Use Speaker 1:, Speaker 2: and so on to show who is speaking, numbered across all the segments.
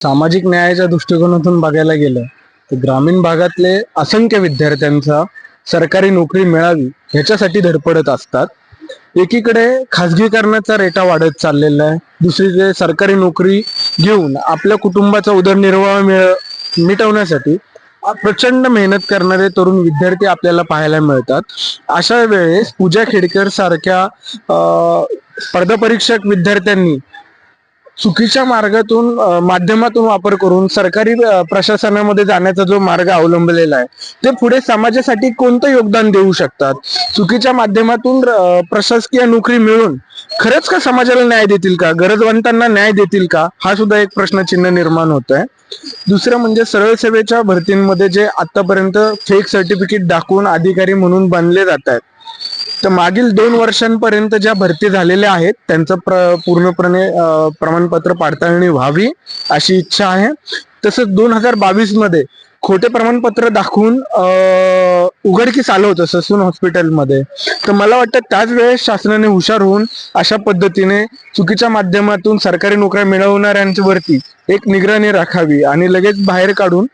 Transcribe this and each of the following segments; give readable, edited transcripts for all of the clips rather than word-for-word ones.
Speaker 1: सामाजिक न्यायाच्या दृष्टिकोनातून बघायला गेलं तर ग्रामीण भागातले असंख्य विद्यार्थ्यांचा सरकारी नोकरी मिळावी ह्याच्यासाठी धडपडत असतात. एकीकडे खाजगीकरणाचा रेटा वाढत चाललेला आहे, दुसरीकडे सरकारी नोकरी घेऊन आपल्या कुटुंबाचा उदरनिर्वाह मिटवण्यासाठी प्रचंड मेहनत करणारे तरुण विद्यार्थी आपल्याला पाहायला मिळतात. अशा वेळेस पूजा खेडकर सारख्या स्पर्धा परीक्षक विद्यार्थ्यांनी चुकीच्या माध्यमातून वापर करून सरकारी प्रशासनामध्ये जाण्याचा जो मार्ग अवलंबलेला आहे ते पुढे समाजासाठी कोणतं योगदान देऊ शकतात? चुकीच्या माध्यमातून प्रशासकीय नोकरी मिळून खरंच का समाजाला न्याय देतील का, गरजवंतांना न्याय देतील का, हा सुद्धा एक प्रश्नचिन्ह निर्माण होत आहे. दुसरं म्हणजे सरळ सेवेच्या भरतींमध्ये जे आतापर्यंत फेक सर्टिफिकेट दाखवून अधिकारी म्हणून बनले जात आहेत, तर मागील 2 वर्षांपर्यंत ज्या भरती झालेल्या आहेत त्यांचं पूर्णपणे प्रमाणपत्र पडताळणी व्हावी अशी इच्छा आहे. तसंच 2022 मध्ये खोटे प्रमाणपत्र दाखवून उघडकीस आलं होतं ससून हॉस्पिटलमध्ये. तर मला वाटतं त्याच वेळेस शासनाने हुशार होऊन अशा पद्धतीने चुकीच्या माध्यमातून सरकारी नोकऱ्या मिळवणाऱ्यांवरती एक निगराणी राखावी आणि लगेच बाहेर काढून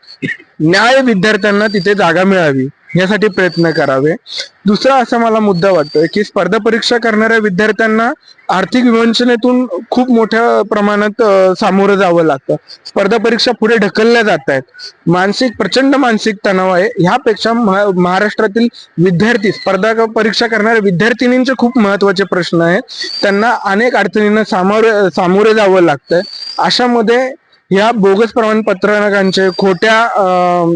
Speaker 1: न्याय विद्यार्थ्यांना तिथे जागा मिळावी यासाठी प्रयत्न करावे. दुसरा असा मला मुद्दा वाटतोय की स्पर्धा परीक्षा करणाऱ्या विद्यार्थ्यांना आर्थिक विवंचनेतून खूप मोठ्या प्रमाणात सामोरं जावं लागतं. स्पर्धा परीक्षा पुढे ढकलल्या जात आहेत. प्रचंड मानसिक तणाव आहे. ह्यापेक्षा महाराष्ट्रातील विद्यार्थी स्पर्धा परीक्षा करणाऱ्या विद्यार्थिनींचे खूप महत्वाचे प्रश्न आहेत. त्यांना अनेक अडचणींना सामोरे जावं लागतंय. अशामध्ये ह्या बोगस प्रमाणपत्रांचे खोट्या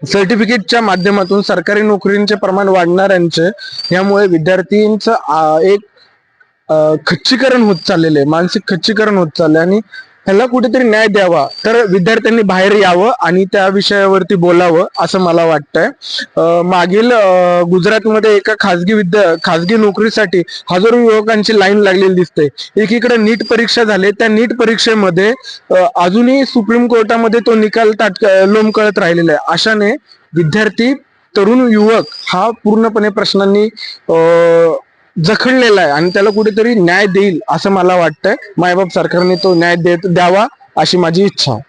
Speaker 1: सर्टिफिकेटच्या माध्यमातून सरकारी नोकरींचे प्रमाण वाढणाऱ्यांचे यामुळे विद्यार्थ्यांचं एक खच्चीकरण होत चाललेलं आहे, मानसिक खच्चीकरण होत चाललंय आणि ह्याला कुठेतरी न्याय द्यावा. तर विद्यार्थ्यांनी बाहेर यावं आणि त्या विषयावरती बोलावं असं मला वाटतंय. मागील गुजरातमध्ये एका खाजगी नोकरीसाठी हजारो युवकांची लाईन लागलेली दिसते. एकीकडे नीट परीक्षा झाली, त्या नीट परीक्षेमध्ये अजूनही सुप्रीम कोर्टामध्ये तो निकाल लोंबकळत राहिलेला आहे. अशाने विद्यार्थी तरुण युवक हा पूर्णपणे प्रश्नांनी जखडलेला आहे आणि त्याला कुठेतरी न्याय देईल असं मला वाटतंय. मायबाप सरकारने तो न्याय द्यावा अशी माझी इच्छा आहे.